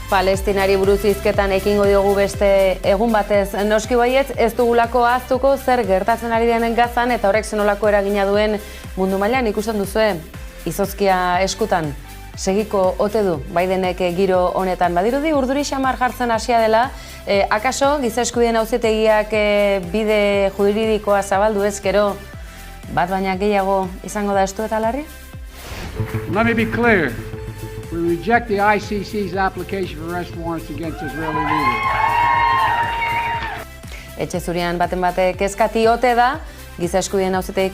Palestinari buruz hizketan ekingo diogu beste egun batez noski baietz, ez dugulako ahaztuko zer gertatzen ari denen Gazan eta horrek zenolako eragina duen mundu mailan ikusten duzue izozkia eskutan. Segiko ote du Bidenek giro honetan. Badirudi urduri xamar jartzen hasia dela, akaso giza eskubideen auzitegiak bide juridikoa zabaldu ezkero bat baina gehiago izango da estu eta larri? Let me be clear. We reject the ICC's application for arrest warrants against Israeli leaders. Etxe zurian baten batek kezkati ote da, giza eskubideen auzitegiko